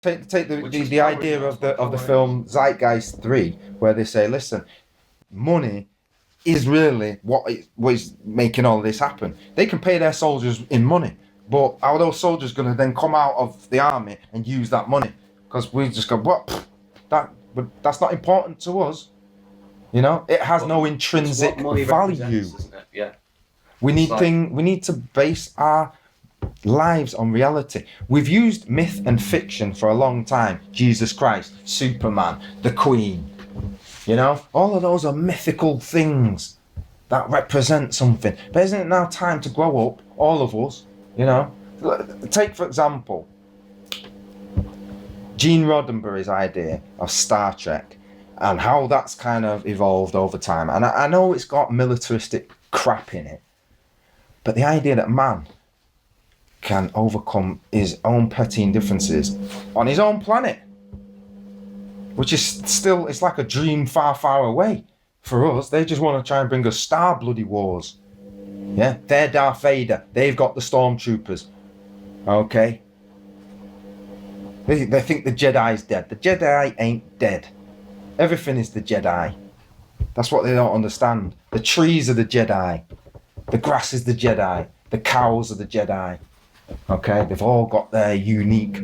Take the idea of the film Zeitgeist 3, where they say, listen, money is really what is making all this happen. They can pay their soldiers in money, but are those soldiers going to then come out of the army and use that money? Because we just go, what? That's not important to us. You know, it has no intrinsic value. Isn't it? Yeah. We need to base our lives on reality. We've used myth and fiction for a long time. Jesus Christ, Superman, the Queen. You know, all of those are mythical things that represent something. But isn't it now time to grow up, all of us? You know, take for example, Gene Roddenberry's idea of Star Trek and how that's kind of evolved over time. And I know it's got militaristic crap in it, but the idea that man can overcome his own petty differences on his own planet, which is still, it's like a dream far, far away for us. They just want to try and bring us Star bloody wars. Yeah, they're Darth Vader. They've got the stormtroopers. Okay. They think the Jedi's dead. The Jedi ain't dead. Everything is the Jedi. That's what they don't understand. The trees are the Jedi. The grass is the Jedi. The cows are the Jedi. Okay, they've all got their unique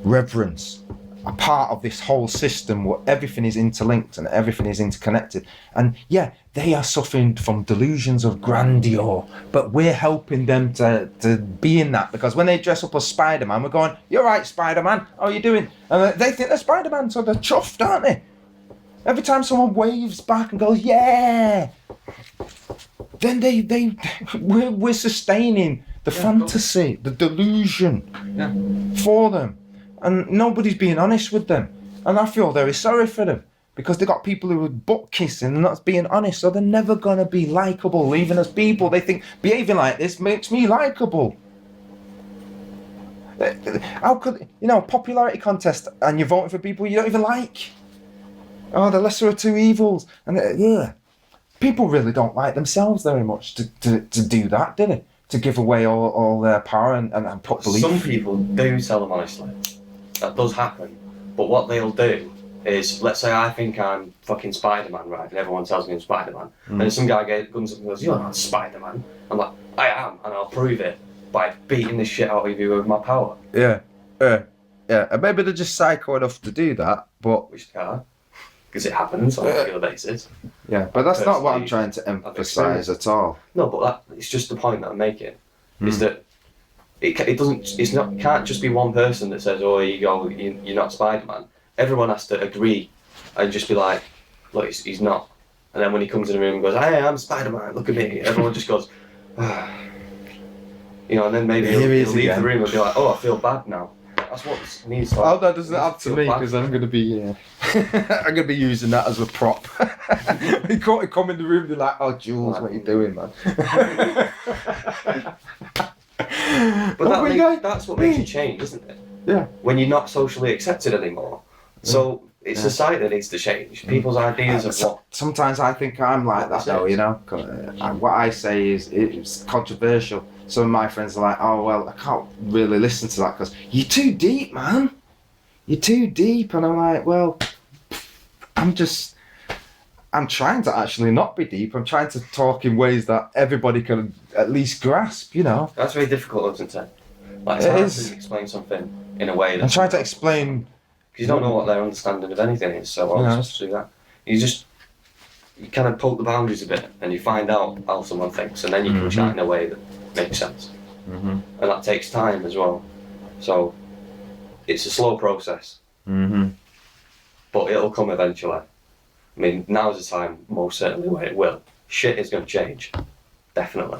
reverence. A part of this whole system where everything is interlinked and everything is interconnected. And yeah, they are suffering from delusions of grandeur, but we're helping them to be in that, because when they dress up as Spider-Man, we're going, you're right, Spider-Man, how are you doing? And they think they're Spider-Man, so they're chuffed, aren't they? Every time someone waves back and goes, yeah, then we're sustaining the fantasy, the delusion for them. And nobody's being honest with them. And I feel very sorry for them, because they got people who are butt kissing and not being honest, so they're never going to be likeable, even as people. They think behaving like this makes me likeable. How could, popularity contest and you're voting for people you don't even like? Oh, the lesser of two evils. And yeah, people really don't like themselves very much to do that, do they? To give away all their power and put belief. Some people do tell them honestly. That does happen. But what they'll do is, let's say I think I'm fucking Spider-Man, right? And everyone tells me I'm Spider-Man. And then some guy guns up and goes, you're not Spider-Man. I'm like, I am, and I'll prove it by beating the shit out of you with my power. Yeah. And maybe they're just psycho enough to do that, but... Which they are. Because it happens on a regular basis. Yeah, but that's not what I'm trying to emphasise at all. No, but it's just the point that I'm making. Is that it can't just be one person that says, oh, here you go, you're not Spider-Man. Everyone has to agree and just be like, look, he's not. And then when he comes in the room and goes, hey, I'm Spider-Man, look at me. Everyone just goes, and then maybe he'll leave the room and be like, oh, I feel bad now. That's what needs to happen. Oh, that doesn't have to me, because I'm going to be I'm going to be using that as a prop. He come in the room and be like, oh, Jules, what are you doing, man? But that's what makes you change, isn't it? Yeah. When you're not socially accepted anymore. So it's society that needs to change. People's ideas of what... Sometimes I think I'm like that, though, what I say is it's controversial. Some of my friends are like, oh, well, I can't really listen to that because you're too deep, man. You're too deep. And I'm like, well, I'm trying to actually not be deep. I'm trying to talk in ways that everybody can at least grasp, That's very difficult, isn't it? Like, it's hard to explain something in a way that... I'm trying to explain... Because you don't know what their understanding of anything is, so I'll just do that. You kind of poke the boundaries a bit, and you find out how someone thinks, and then you can chat in a way that makes sense. And that takes time as well. So, it's a slow process. But it'll come eventually. I mean, now's the time, most certainly, where it will. Shit is going to change. Definitely.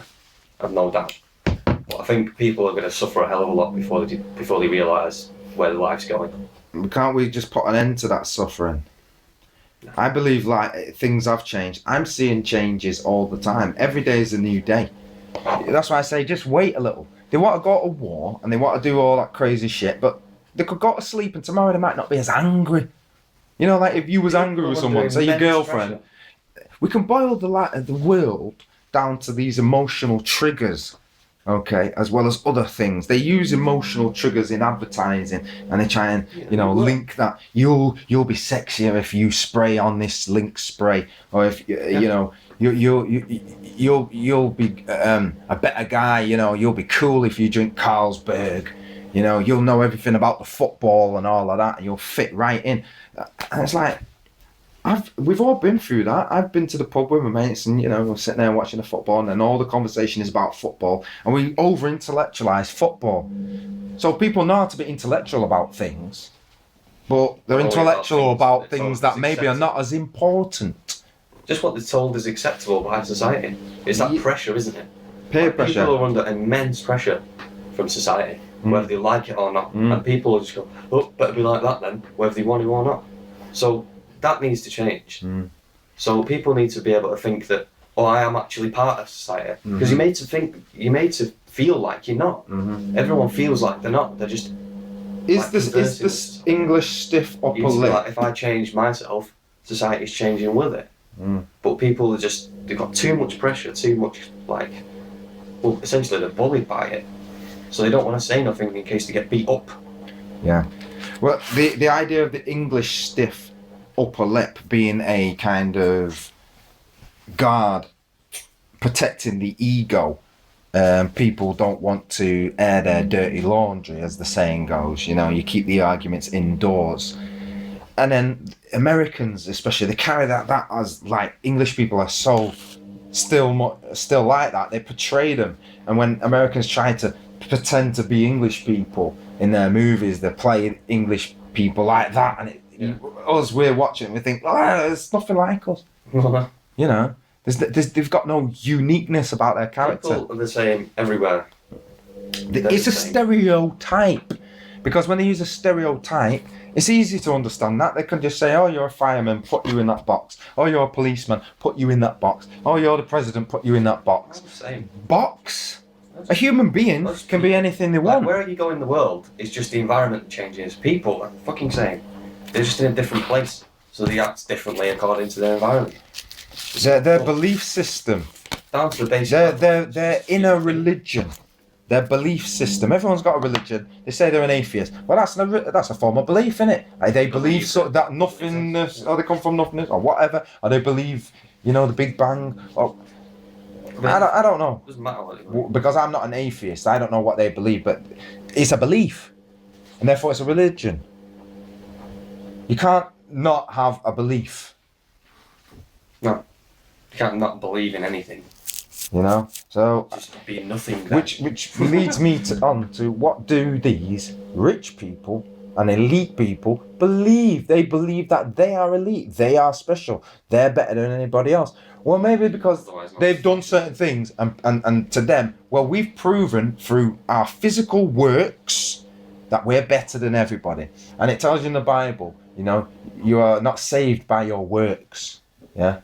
I've no doubt. But I think people are going to suffer a hell of a lot before they realise where their life's going. Can't we just put an end to that suffering? No. I believe things have changed. I'm seeing changes all the time. Every day is a new day. That's why I say just wait a little. They want to go to war and they want to do all that crazy shit, but they could go to sleep and tomorrow they might not be as angry. Like if you was angry with someone, say your girlfriend, we can boil the world down to these emotional triggers Okay, as well as other things. They use emotional triggers in advertising, and they try and link that you'll be sexier if you spray on this link spray, or if you'll be a better guy. You'll be cool if you drink Carlsberg. You'll know everything about the football and all of that, and you'll fit right in. And it's like, we've all been through that. I've been to the pub with my mates, and we're sitting there watching the football, and then all the conversation is about football, and we over intellectualize football. So people know how to be intellectual about things, but they're intellectual about things that maybe are not as important. Just what they're told is acceptable by society. It's that pressure, isn't it? Peer pressure. People are under immense pressure from society, whether they like it or not. And people just go, oh, better be like that then, whether they want to or not. So that needs to change. So people need to be able to think that, oh, I am actually part of society. Because you're made to feel like you're not. Everyone feels like they're not. They're just. Is this English stiff upper lip? Like, if I change myself, society's changing with it. But people they've got too much pressure, too much essentially they're bullied by it. So they don't want to say nothing in case they get beat up. Yeah. Well, the idea of the English stiff upper lip being a kind of guard protecting the ego. People don't want to air their dirty laundry, as the saying goes. You keep the arguments indoors. And then Americans, especially, they carry that as like English people are so still like that. They portray them, and when Americans try to pretend to be English people in their movies, they play English people like that, and we're watching, we think, it's nothing like us. They've got no uniqueness about their character. People are the same everywhere. It's a stereotype, because when they use a stereotype, it's easy to understand that. They can just say, oh, you're a fireman, put you in that box. Oh, you're a policeman, put you in that box. Oh, you're the president, put you in that box. Same. Box? A human being can be anything they want. Where you go in the world, it's just the environment that changes. People are fucking same. They're just in a different place, so they act differently according to their environment. Their belief system. Down to the basic. Their inner religion. Their belief system. Everyone's got a religion. They say they're an atheist. Well, that's a form of belief, isn't it? Like they believe that nothingness, or they come from nothingness, or whatever, or they believe, the Big Bang. Or I don't know. Doesn't matter what they believe. Because I'm not an atheist. I don't know what they believe, but it's a belief, and therefore it's a religion. You can't not have a belief. No, you can't not believe in anything. So just be nothing. Which leads me on to what do these rich people and elite people believe? They believe that they are elite, they are special, they're better than anybody else. Well, maybe because they've done certain things, and to them, well, we've proven through our physical works that we're better than everybody. And it tells you in the Bible, you are not saved by your works. Yeah.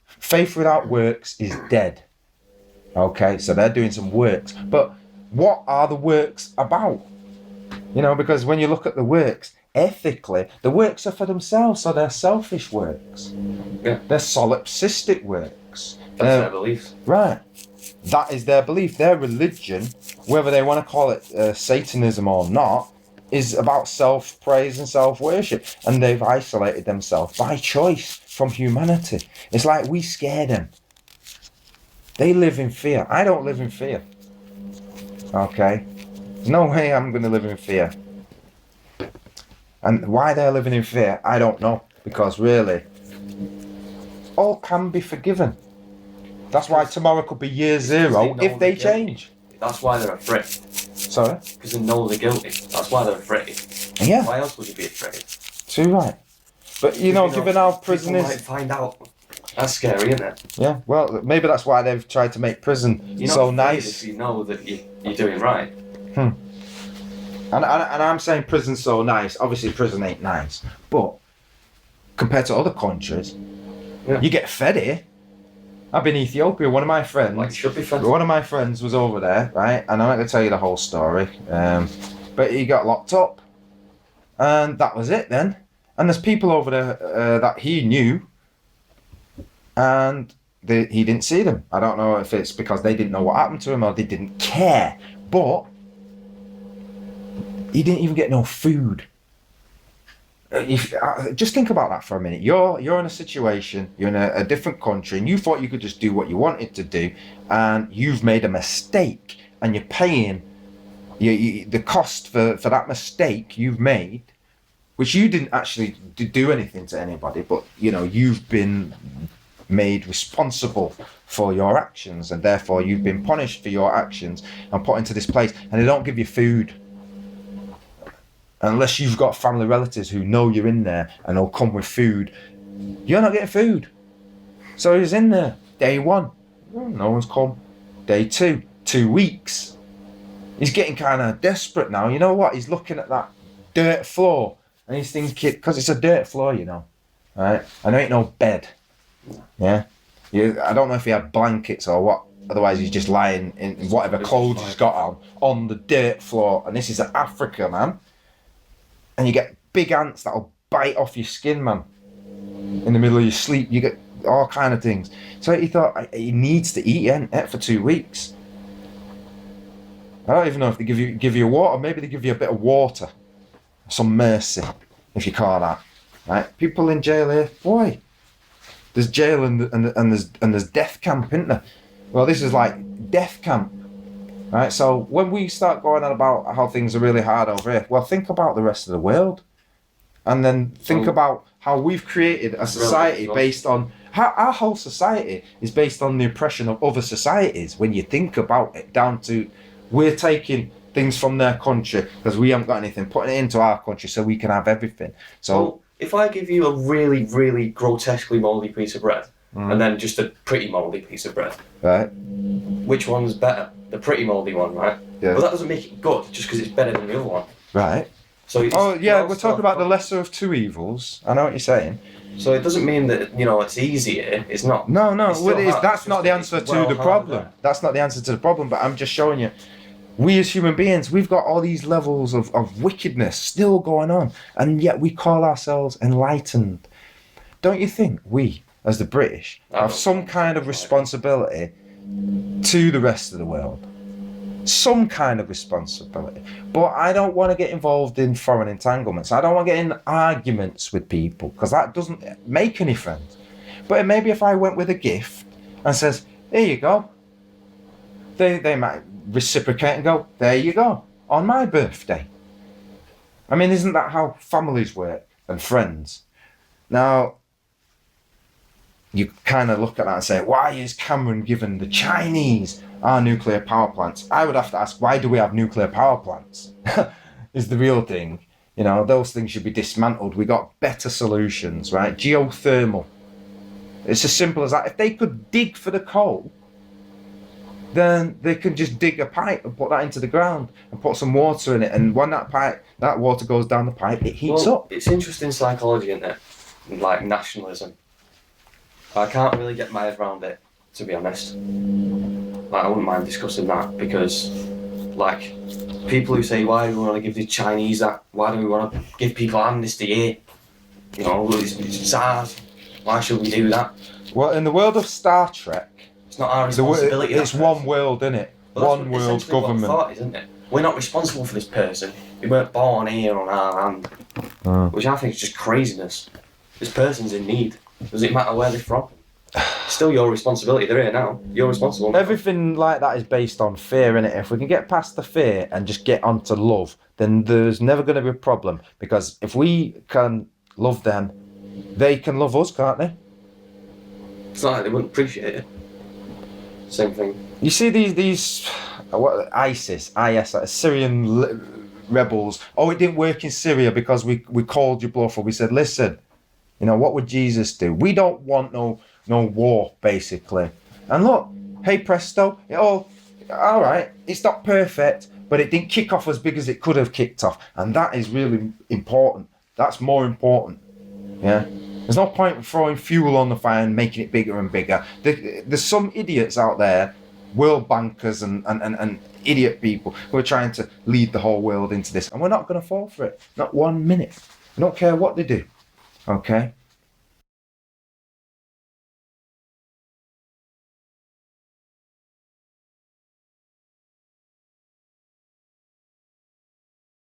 Faith without works is dead. Okay, so they're doing some works. But what are the works about? Because when you look at the works, ethically, the works are for themselves, so they're selfish works. Yeah. They're solipsistic works. That's their beliefs. Right. That is their belief. Their religion, whether they want to call it Satanism or not, is about self-praise and self-worship. And they've isolated themselves by choice from humanity. It's like we scare them. They live in fear. I don't live in fear. Okay? There's no way I'm going to live in fear. And why they're living in fear, I don't know. Because really, all can be forgiven. That's why tomorrow could be year zero if they change. That's why they're afraid. Sorry? Because they know they're guilty. That's why they're afraid. Yeah. Why else would you be afraid? Too right. But given our prisoners, people might find out. That's scary, isn't it? Yeah. Well, maybe that's why they've tried to make prison so nice. If you know that you're doing right. And I'm saying prison's so nice. Obviously, prison ain't nice, but compared to other countries, you get fed here. I've been in Ethiopia. One of my friends, should be fed. One of my friends was over there, right? And I'm not gonna tell you the whole story. But he got locked up, and that was it then. And there's people over there that he knew, and he didn't see them. I don't know if it's because they didn't know what happened to him or they didn't care. But he didn't even get no food. Just think about that for a minute. You're in a situation, you're in a different country, and you thought you could just do what you wanted to do, and you've made a mistake, and you're paying the cost for that mistake you've made, which you didn't actually do anything to anybody, but you've been made responsible for your actions, and therefore you've been punished for your actions and put into this place, and they don't give you food. Unless you've got family relatives who know you're in there and they'll come with food, you're not getting food. So he's in there. Day 1, no one's come. Day 2, 2 weeks. He's getting kind of desperate now. You know what? He's looking at that dirt floor and he's thinking, because it's a dirt floor, right? And there ain't no bed. Yeah? I don't know if he had blankets or what. Otherwise, he's just lying in whatever clothes he's got on the dirt floor. And this is Africa, man. And you get big ants that'll bite off your skin, man. In the middle of your sleep, you get all kind of things. So he thought he needs to eat, ate for 2 weeks. I don't even know if they give you water. Maybe they give you a bit of water, some mercy, if you call that. Right? People in jail here, boy. There's jail and there's death camp, isn't there? Well, this is like death camp. Right, so when we start going on about how things are really hard over here, well, think about the rest of the world, and then think about how we've created a society based on our whole society is based on the oppression of other societies. When you think about it, down to we're taking things from their country because we haven't got anything, putting it into our country so we can have everything. So if I give you a really, really grotesquely mouldy piece of bread and then just a pretty mouldy piece of bread, right? Which one's better? The pretty mouldy one, right? Yeah. But that doesn't make it good just because it's better than the other one. Right. So we're talking about the lesser of two evils. I know what you're saying. So it doesn't mean that it's easier. It's not. No. That's not the answer to the problem. That's not the answer to the problem. But I'm just showing you, we as human beings, we've got all these levels of wickedness still going on, and yet we call ourselves enlightened. Don't you think we, as the British, have some kind of responsibility to the rest of the world? Some kind of responsibility. But I don't want to get involved in foreign entanglements. I don't want to get in arguments with people because that doesn't make any friends. But maybe if I went with a gift and says, here you go, they might reciprocate and go, there you go, on my birthday. I mean, isn't that how families work and friends? Now, you kind of look at that and say, why is Cameron giving the Chinese our nuclear power plants? I would have to ask, why do we have nuclear power plants? Is the real thing. Those things should be dismantled. We got better solutions, right? Geothermal. It's as simple as that. If they could dig for the coal, then they can just dig a pipe and put that into the ground and put some water in it. And when that water goes down the pipe, it heats up. It's interesting psychology, isn't it? Like nationalism. I can't really get my head around it, to be honest. I wouldn't mind discussing that because, people who say, why do we want to give the Chinese that? Why do we want to give people amnesty here? It's ours. Why should we do that? Well, in the world of Star Trek, it's not our responsibility. It's one world, isn't it? One world government. Thought, isn't it? We're not responsible for this person. We weren't born here on our land, which I think is just craziness. This person's in need. Does it matter where they're from? It's still your responsibility. They're here now. You're responsible. Everything like that is based on fear, innit? If we can get past the fear and just get onto love, then there's never going to be a problem. Because if we can love them, they can love us, can't they? It's not like they wouldn't appreciate it. Same thing. You see these IS, Syrian rebels. Oh, it didn't work in Syria because we called you bluff. We said, listen, what would Jesus do? We don't want no war, basically. And look, hey presto, all right, it's not perfect, but it didn't kick off as big as it could have kicked off. And that is really important. That's more important. Yeah. There's no point in throwing fuel on the fire and making it bigger and bigger. There's some idiots out there, world bankers and idiot people who are trying to lead the whole world into this. And we're not going to fall for it. Not 1 minute. I don't care what they do. Okay?